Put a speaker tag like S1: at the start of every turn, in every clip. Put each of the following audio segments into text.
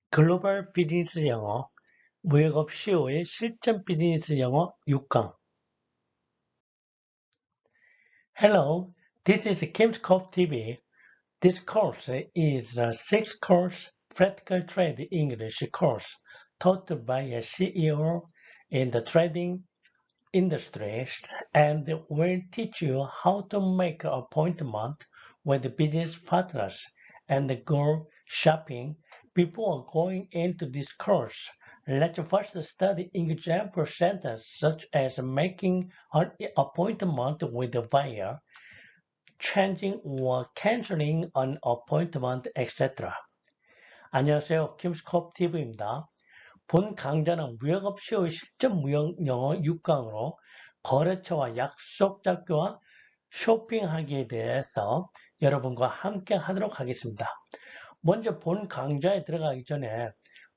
S1: 글로벌 비즈니스 영어, 무역업 CEO의 실전 비즈니스 영어 6강. Hello, this is Kim's Cove TV. This course is a 6-course practical trade English course taught by a CEO in the trading industry and will teach you how to make an appointment with business partners and go shopping. Before going into this course, let's first study example sentences such as making an appointment with a buyer, changing or canceling an appointment, etc. 안녕하세요. 김스컵 TV입니다. 본 강좌는 무역업 시효의 실전 무역 영어 6강으로 거래처와 약속 잡기와 쇼핑하기에 대해서 여러분과 함께 하도록 하겠습니다. 먼저 본 강좌에 들어가기 전에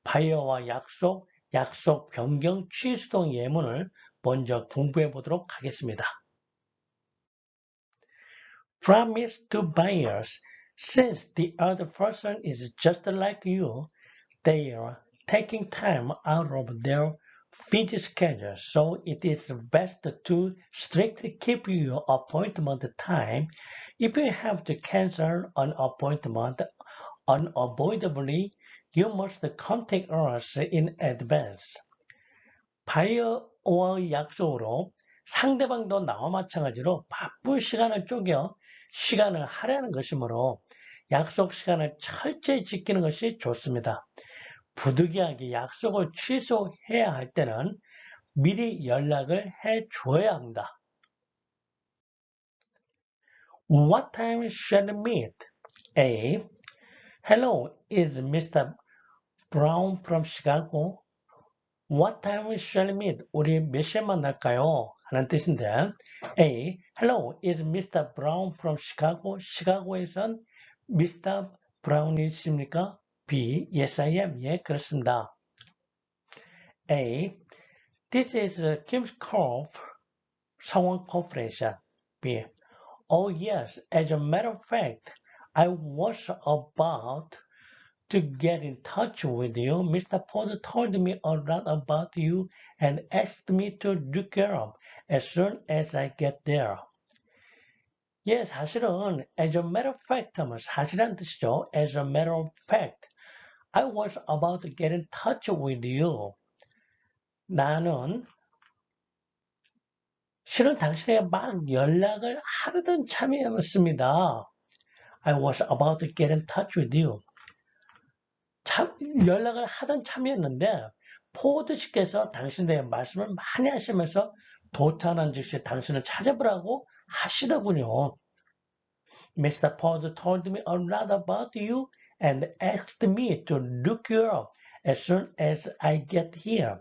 S1: 바이어와 약속, 약속 변경 취소 등 예문을 먼저 공부해 보도록 하겠습니다. Promise to buyers. Since the other person is just like you, they are taking time out of their busy schedule, so it is best to strictly keep your appointment time. If you have to cancel an appointment unavoidably, you must contact us in advance. 바이어와의 약속으로 상대방도 나와 마찬가지로 바쁜 시간을 쪼개 시간을 할애하는 것이므로 약속 시간을 철저히 지키는 것이 좋습니다. 부득이하게 약속을 취소해야 할 때는 미리 연락을 해 줘야 합니다. What time shall we meet? A. Hello, is Mr. Brown from Chicago? What time shall we meet? 우리 몇 시에 만날까요? 하는 뜻인데 A. Hello, is Mr. Brown from Chicago? 시카고에선 Mr. Brown이십니까? B. Yes, I am. 예, 그렇습니다. A. This is Kim's Cove 성원 Corporation. B. Oh yes, as a matter of fact, I was about to get in touch with you. Mr. Porter told me a lot about you and asked me to look you up as soon as I get there. 예, 사실은 as a matter of fact 하면 사실이란 뜻이죠. As a matter of fact, I was about to get in touch with you. 나는 실은 당신에게 막 연락을 하려던 참이었습니다. I was about to get in touch with you. 연락을 하던 참이었는데 포워드 씨께서 당신에게 말씀을 많이 하시면서 도착한 즉시 당신을 찾아보라고 하시더군요. Mr. Ford told me a lot about you and asked me to look you up as soon as I get here.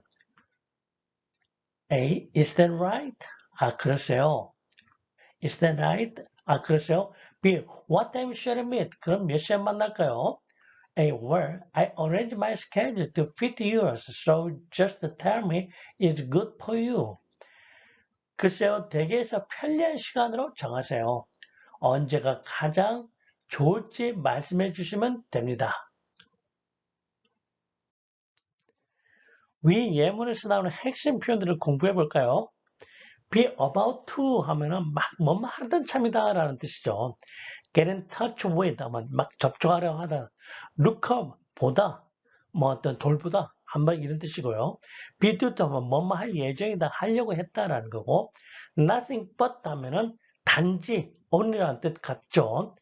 S1: A. Is that right? 아, 그러세요. Is that right? 아, 그러세요. B. What time shall we meet? 그럼 몇 시에 만날까요? A. Well, I arranged my schedule to fit yours, so just tell me it's good for you. 글쎄요, 댁에서 편리한 시간으로 정하세요. 언제가 가장 좋을지 말씀해 주시면 됩니다. 위 예문에서 나오는 핵심 표현들을 공부해 볼까요? be about to 하면은 막 뭐뭐 하던 참이다 라는 뜻이죠. get in touch with 하면 막 접촉하려 하다. look up 보다 뭐 어떤 돌보다 한번 이런 뜻이고요. be due to 하면 뭐뭐 할 예정이다 하려고 했다라는 거고 nothing but 하면은 단지 only라는 뜻 같죠.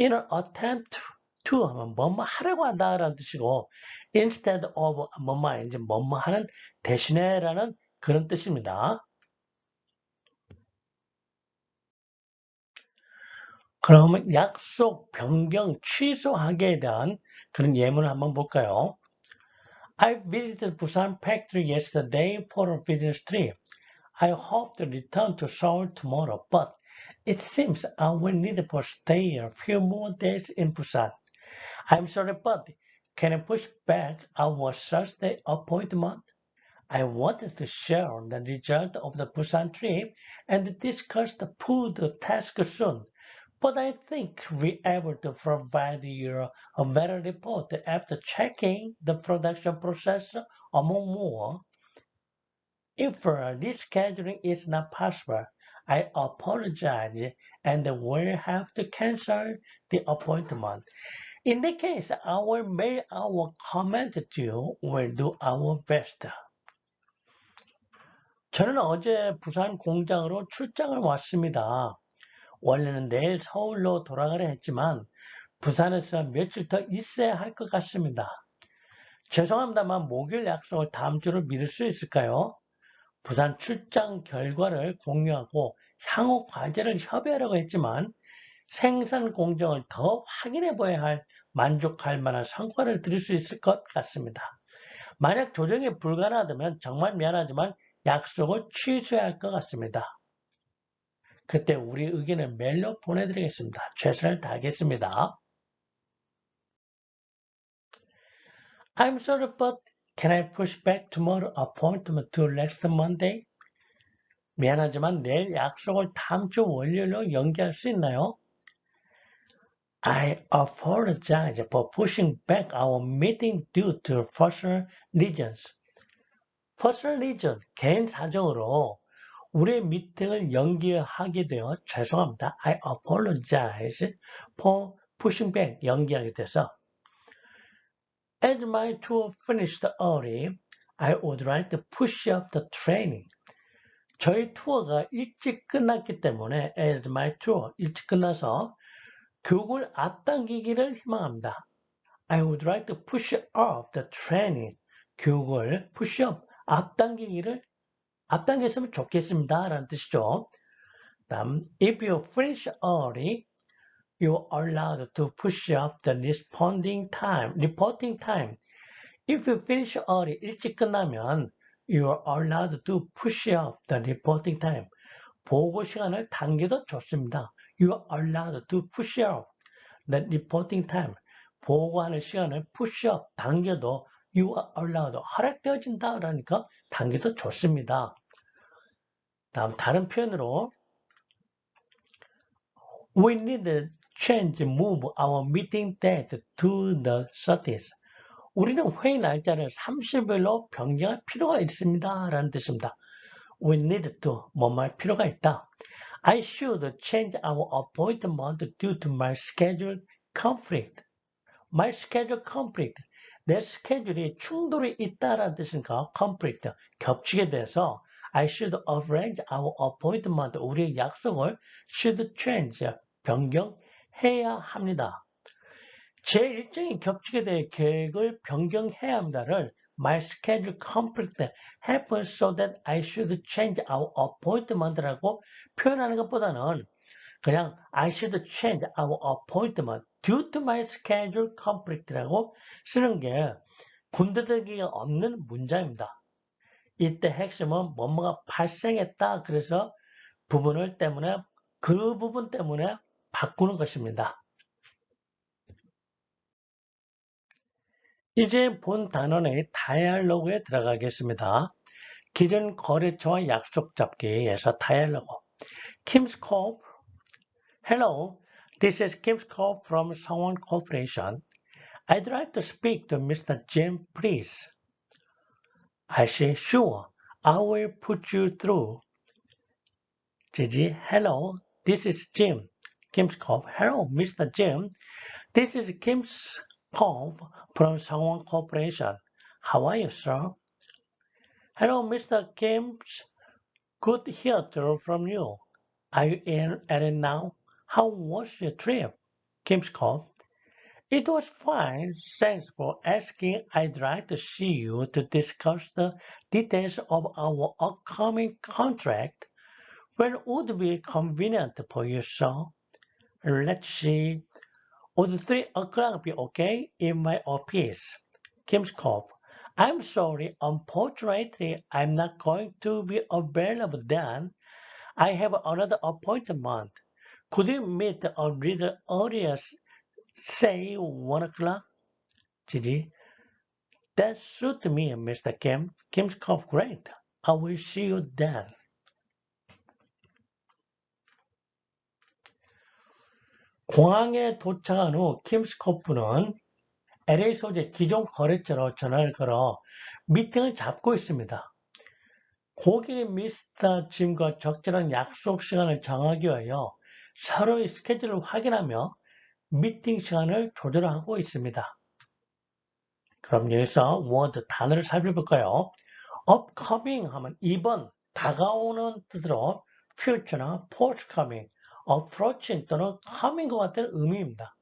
S1: in an attempt to 하면 뭐뭐 하려고 한다라는 뜻이고 instead of 뭐뭐 이제 뭐뭐 하는 대신에라는 그런 뜻입니다. 그러면 약속 변경 취소하기에 대한 그런 예문을 한번 볼까요? I visited Busan factory yesterday for a business trip. I hope to return to Seoul tomorrow, but it seems I will need to stay a few more days in Busan. I'm sorry, but can I push back our Thursday appointment? I wanted to share the result of the Busan trip and discuss the food task soon. but I think we're able to provide you a better report after checking the production process among more. If rescheduling is not possible, I apologize and will have to cancel the appointment. In that case, I will mail our comment to you. We'll do our best. 저는 어제 부산 공장으로 출장을 왔습니다. 원래는 내일 서울로 돌아가려 했지만 부산에서 며칠 더 있어야 할 것 같습니다. 죄송합니다만 목요일 약속을 다음 주로 미룰 수 있을까요? 부산 출장 결과를 공유하고 향후 과제를 협의하려고 했지만 생산 공정을 더 확인해 봐야 할 만족할 만한 성과를 드릴 수 있을 것 같습니다. 만약 조정이 불가능하다면 정말 미안하지만 약속을 취소해야 할 것 같습니다. 그때 우리 의견을 메일로 보내드리겠습니다. 최선을 다하겠습니다. I'm sorry, but can I push back tomorrow appointment to next Monday? 미안하지만 내일 약속을 다음 주 월요일로 연기할 수 있나요? I apologize for pushing back our meeting due to personal reasons. Personal reason, 개인 사정으로 우리의 미팅을 연기하게 되어 죄송합니다. I apologize for pushing back, 연기하게 돼서. As my tour finished early, I would like to push up the training. 저희 투어가 일찍 끝났기 때문에 as my tour, 일찍 끝나서 교육을 앞당기기를 희망합니다. I would like to push up the training. 교육을 push up, 앞당겼으면 좋겠습니다. 라는 뜻이죠. 다음, if you finish early, you are allowed to push up the reporting time. If you finish early, 일찍 끝나면 you are allowed to push up the reporting time. 보고 시간을 당겨도 좋습니다. You are allowed to push up the reporting time. 보고하는 시간을 push up, 당겨도 you are allowed, 허락되어진다. 그러니까 당겨도 좋습니다. 다음 다른 표현으로 We need to move our meeting date to the 30th. 우리는 회의 날짜를 30일로 변경할 필요가 있습니다. 라는 뜻입니다. We need to, 뭐할 필요가 있다. I should change our appointment due to my schedule conflict. My schedule conflict. 내 스케줄이 충돌이 있다라는 뜻이니까 conflict, 겹치게 돼서 I should arrange our appointment. 우리의 약속을 should change, 변경해야 합니다. 제 일정이 겹치게 될 계획을 변경해야 합니다를 My schedule conflict happens so that I should change our appointment라고 표현하는 것보다는 그냥 I should change our appointment due to my schedule conflict라고 쓰는 게 군더더기가 없는 문장입니다. 이때 핵심은 뭐뭐가 발생했다. 그래서 그 부분 때문에 바꾸는 것입니다. 이제 본 단원의 다이얼로그에 들어가겠습니다. 기존 거래처와 약속 잡기에서 다이얼로그. Kim's Corp. Hello, this is Kim's Corp from Sungwon Corporation. I'd like to speak to Mr. Jim, please. I say, sure, I will put you through. Gigi, hello, this is Jim. Kim's Corp. Hello, Mr. Jim. This is Kim's Corp from Sungwon Corporation. How are you, sir? Hello, Mr. Kim's. Good to hear from you. Are you in at it now? How was your trip? Kim's Corp. It was fine. Thanks for asking. I'd like to see you to discuss the details of our upcoming contract. When would be convenient for you, sir? Let's see. Would 3 o'clock be okay in my office? Kim's Corp. I'm sorry, unfortunately, I'm not going to be available then. I have another appointment. Could you meet a little earlier, say 1 o'clock? Gigi. That suits me, Mr. Kim. Kim's Corp. Great. I will see you then. 공항에 도착한 후 김스코프는 LA 소재 기존 거래처로 전화를 걸어 미팅을 잡고 있습니다. 고객의 미스터 짐과 적절한 약속 시간을 정하기 위하여 서로의 스케줄을 확인하며 미팅 시간을 조절하고 있습니다. 그럼 여기서 워드 단어를 살펴볼까요? upcoming 하면 이번, 다가오는 뜻으로 future나 forthcoming, approaching 또는 coming과 같은 의미입니다.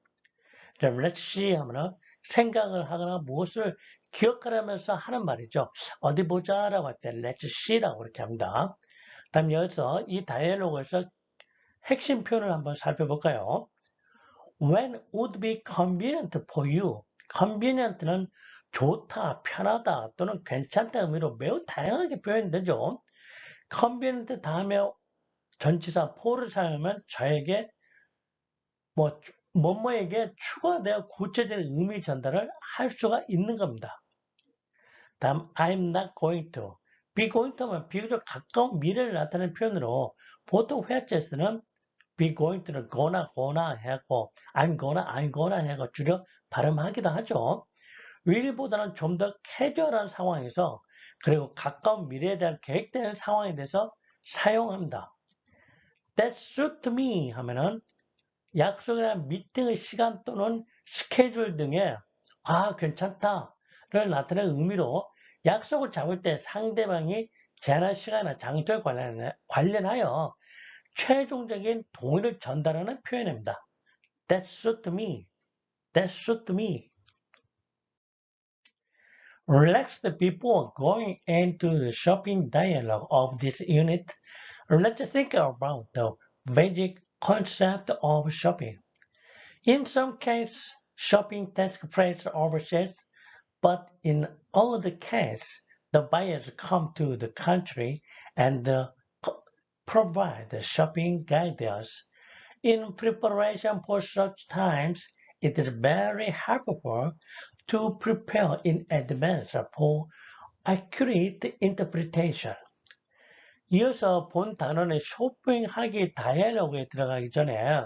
S1: let's see 하면 생각을 하거나 무엇을 기억하려면서 하는 말이죠. 어디 보자 라고 할 때 let's see라고 이렇게 합니다. 다음 여기서 이 다이얼로그에서 핵심 표현을 한번 살펴볼까요? When would be convenient for you? convenient는 좋다, 편하다 또는 괜찮다 의미로 매우 다양하게 표현되죠. convenient 다음에 전치사 for를 사용하면 저에게 뭐뭐에게 추가되어 구체적인 의미 전달을 할 수가 있는 겁니다. 다음 I'm not going to. be going to 하면 비교적 가까운 미래를 나타내는 표현으로 보통 회화체에서는 be going to를 gonna 하고 I'm gonna 하고 줄여 발음하기도 하죠. will보다는 좀 더 캐주얼한 상황에서 그리고 가까운 미래에 대한 계획되는 상황에 대해서 사용합니다. That suit me 하면은 약속이나 미팅의 시간 또는 스케줄 등의 괜찮다를 나타내는 의미로 약속을 잡을 때 상대방이 제한한 시간이나 장소에 관련하여 최종적인 동의를 전달하는 표현입니다. That suit me. That suit me. Relax before going into the shopping dialogue of this unit. Let's think about the basic concept of shopping. In some cases, shopping takes place overseas, but in other cases, the buyers come to the country and provide shopping guides. In preparation for such times, it is very helpful to prepare in advance for accurate interpretation. 이어서 본 단어는 쇼핑하기 다이얼로그에 들어가기 전에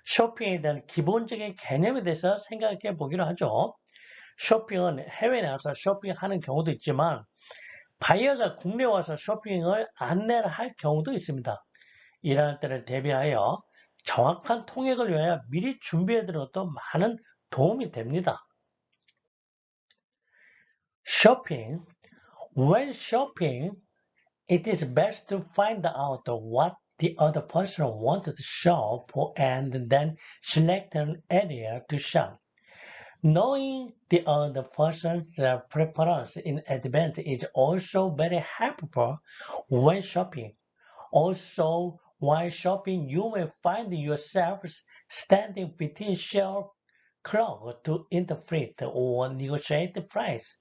S1: 쇼핑에 대한 기본적인 개념에 대해서 생각해 보기로 하죠. 쇼핑은 해외에 나가서 쇼핑하는 경우도 있지만 바이어가 국내에 와서 쇼핑을 안내를 할 경우도 있습니다. 이러한 때를 대비하여 정확한 통역을 위하여 미리 준비해 두는 것도 많은 도움이 됩니다. Shopping. When shopping, it is best to find out what the other person wanted to shop for and then select an area to shop. Knowing the other person's preference in advance is also very helpful when shopping. Also, while shopping, you may find yourself standing between shelf clerks to interpret or negotiate the price.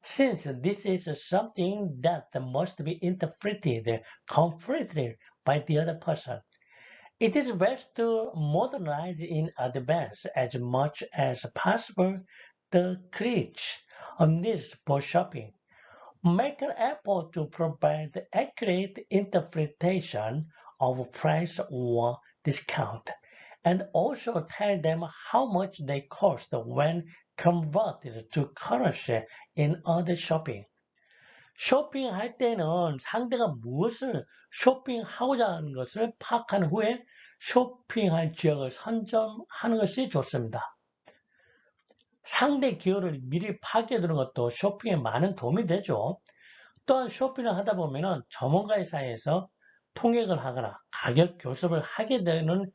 S1: Since this is something that must be interpreted completely by the other person, it is best to modernize in advance as much as possible the crutch of needs for shopping. Make an effort to provide accurate interpretation of price or discount, and also tell them how much they cost when converted to currency in other shopping. 쇼핑할 때는 상대가 무엇을 쇼핑하고자 하는 것을 파악한 후에 쇼핑할 지역을 선점하는 것이 좋습니다. 상대 기호를 미리 파악해 두는 것도 쇼핑에 많은 도움이 되죠. 또한 쇼핑을 하다 보면 전문가의 사이에서 통역을 하거나 가격 교섭을 하게 되는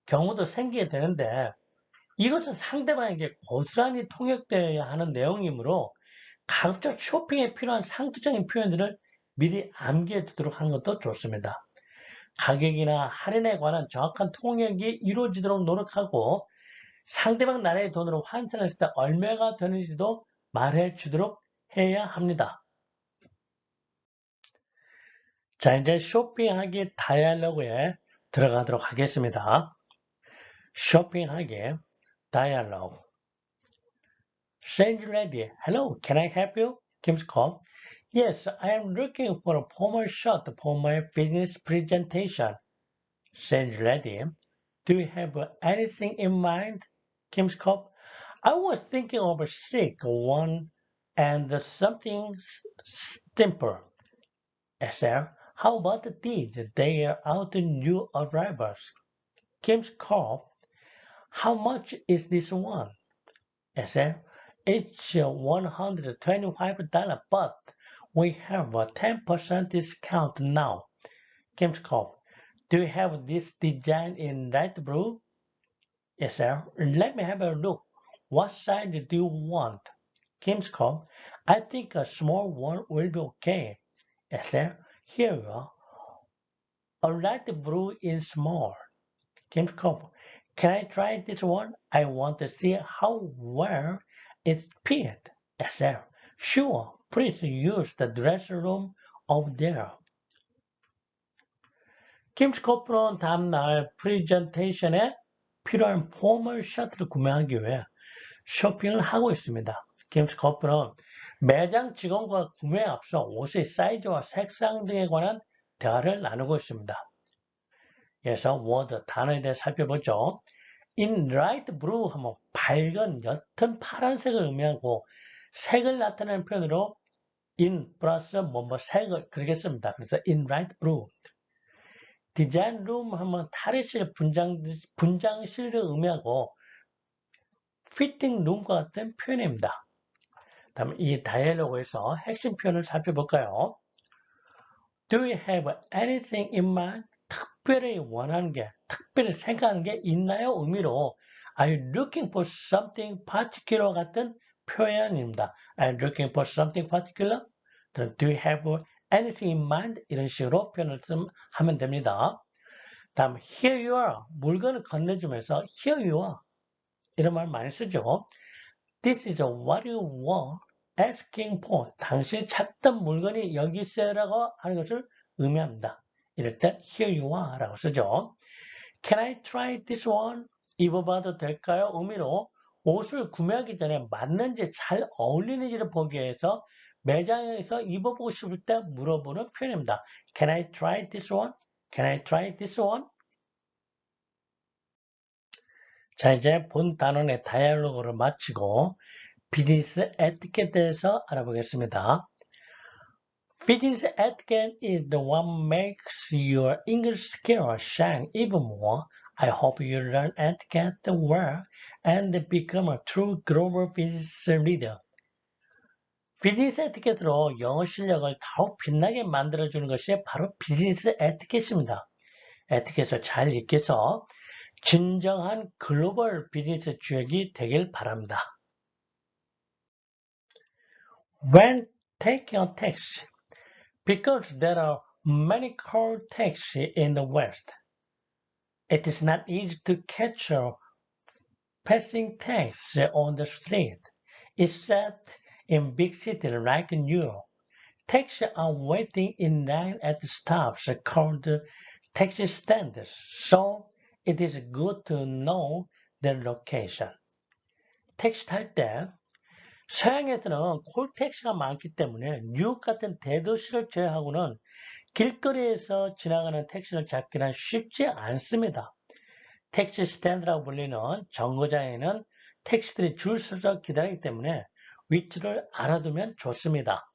S1: 경우도 생기게 되는데 이것은 상대방에게 고스란히 통역되어야 하는 내용이므로 가급적 쇼핑에 필요한 상투적인 표현들을 미리 암기해 두도록 하는 것도 좋습니다. 가격이나 할인에 관한 정확한 통역이 이루어지도록 노력하고 상대방 나라의 돈으로 환산했을 때 얼마가 되는지도 말해 주도록 해야 합니다. 자, 이제 쇼핑하기 다이얼로그에 들어가도록 하겠습니다. 쇼핑하기 다이얼로그. Sales lady, hello, can I help you? Kim's call. Yes, I am looking for a formal shot for my business presentation. Sales lady, Do you have anything in mind, Kim's Cop? I was thinking of a sick one and something simple. SL, how about these? They are out new arrivals. Kim's Cop, how much is this one? SL, it's $125, but we have a 10% discount now. Kim's Cop, do you have this design in light blue? Yes, sir. Let me have a look. What size do you want? Kim's Cop, I think a small one will be okay. Yes, sir. Here you are. A light blue in small. Kim's Cop, can I try this one? I want to see how well it's fit. Yes, sir. Sure. Please use the dressing room over there. 김치 커플은 다음날 프레젠테이션에 필요한 포멀 셔츠를 구매하기 위해 쇼핑을 하고 있습니다. 김치 커플은 매장 직원과 구매에 앞서 옷의 사이즈와 색상 등에 관한 대화를 나누고 있습니다. 그래서 워드 단어에 대해 살펴보죠. In light blue 하면 밝은 옅은 파란색을 의미하고 색을 나타내는 표현으로 in 플러스 뭐뭐 색을 그렇게 씁니다. 그래서 in light blue. 디자인 룸 하면 탈의실, 분장실을 의미하고 피팅 룸과 같은 표현입니다. 다음 이 다이얼로그에서 핵심 표현을 살펴볼까요? Do you have anything in mind? 특별히 원하는 게, 특별히 생각하는 게 있나요? 의미로 Are you looking for something particular 같은 표현입니다. Are you looking for something particular? Do you have anything in mind? 이런 식으로 표현을 하면 됩니다. 다음 here you are 물건을 건네주면서 here you are 이런 말 많이 쓰죠. This is what you were asking for. 당신이 찾던 물건이 여기 있어요라고 하는 것을 의미합니다. 이럴 때 here you are 라고 쓰죠. Can I try this one? 입어봐도 될까요? 의미로 옷을 구매하기 전에 맞는지 잘 어울리는지를 보기 위해서 매장에서 입어보고 싶을 때 물어보는 표현입니다. Can I try this one? Can I try this one? 자, 이제 본 단원의 다이얼로그를 마치고 비즈니스 에티켓에 대해서 알아보겠습니다. Business etiquette is the one makes your English skill shine even more. I hope you learn etiquette well and become a true global business leader. 비즈니스 에티켓으로 영어 실력을 더욱 빛나게 만들어주는 것이 바로 비즈니스 에티켓입니다. 에티켓을 잘 익혀서 진정한 글로벌 비즈니스 주역이 되길 바랍니다. When taking a taxi, because there are many car taxis in the West, it is not easy to catch a passing taxi on the street, except in big cities like New York. Taxis are waiting in line at stops called taxi stands, so it is good to know their location. 택시 탈 때 서양에서는 콜택시가 많기 때문에 뉴욕 같은 대도시를 제외하고는 길거리에서 지나가는 택시를 잡기는 쉽지 않습니다. 택시 스탠드라고 불리는 정거장에는 택시들이 줄 서서 기다리기 때문에 위치를 알아두면 좋습니다.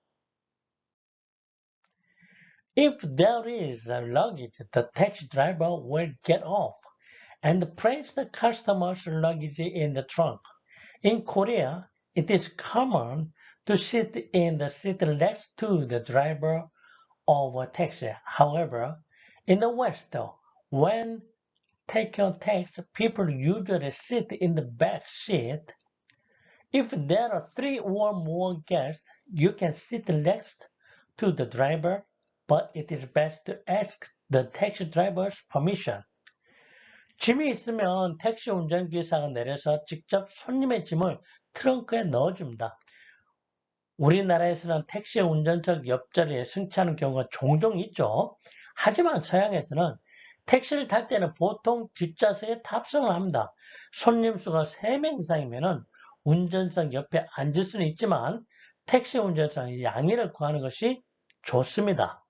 S1: If there is a luggage, the taxi driver will get off and place the customer's luggage in the trunk. In Korea, it is common to sit in the seat next to the driver of a taxi. However, in the West, when taking a taxi, people usually sit in the back seat. If there are 3 or more guests, you can sit next to the driver, but it is best to ask the taxi driver's permission. 짐이 있으면 택시 운전기사가 내려서 직접 손님의 짐을 트렁크에 넣어줍니다. 우리나라에서는 택시 운전석 옆자리에 승차하는 경우가 종종 있죠. 하지만 서양에서는 택시를 탈 때는 보통 뒷좌석에 탑승을 합니다. 손님 수가 3명 이상이면 운전석 옆에 앉을 수는 있지만 택시 운전석의 양해를 구하는 것이 좋습니다.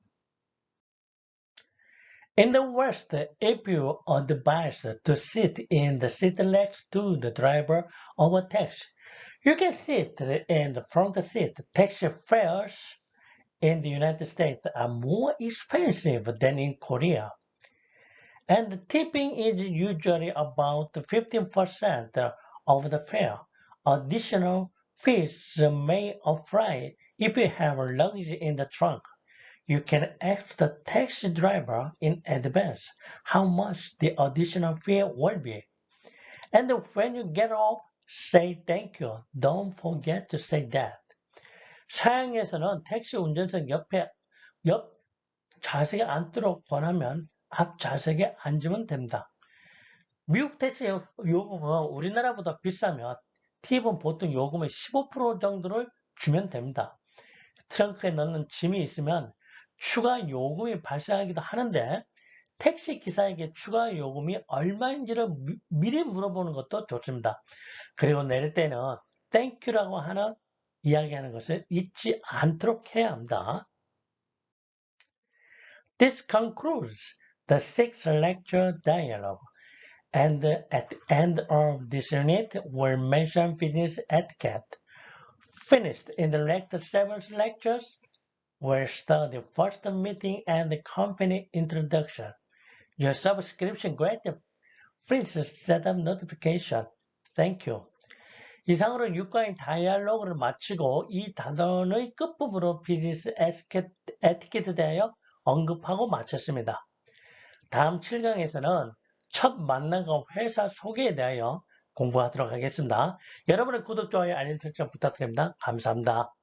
S1: In the West, if you are advised to sit in the seat next to the driver of a taxi, you can sit in the front seat. Taxi fares in the United States are more expensive than in Korea. And the tipping is usually about 15% of the fare. Additional fees may apply if you have luggage in the trunk. You can ask the taxi driver in advance how much the additional fee will be. And when you get off, say thank you. Don't forget to say that. 서양에서는 택시 운전석 옆 좌석에 앉도록 권하면 앞 좌석에 앉으면 됩니다. 미국 택시 요금은 우리나라보다 비싸면 팁은 보통 요금의 15% 정도를 주면 됩니다. 트렁크에 넣는 짐이 있으면 추가 요금이 발생하기도 하는데 택시 기사에게 추가 요금이 얼마인지를 미리 물어보는 것도 좋습니다. 그리고 내릴 때는 땡큐라고 하는 이야기하는 것을 잊지 않도록 해야 합니다. This concludes the 6th lecture dialogue, and at the end of this unit we'll mention business etiquette. Finished in the next 7 lectures, we'll study first meeting and the company introduction. Your subscription granted. Please set up notification. Thank you. 이상으로 6과의 다이얼로그를 마치고 이 단원의 끝부분으로 비즈니스 에티켓에 대하여 언급하고 마쳤습니다. 다음 7강에서는 첫 만남과 회사 소개에 대하여 공부하도록 하겠습니다. 여러분의 구독, 좋아요, 알림 설정 부탁드립니다. 감사합니다.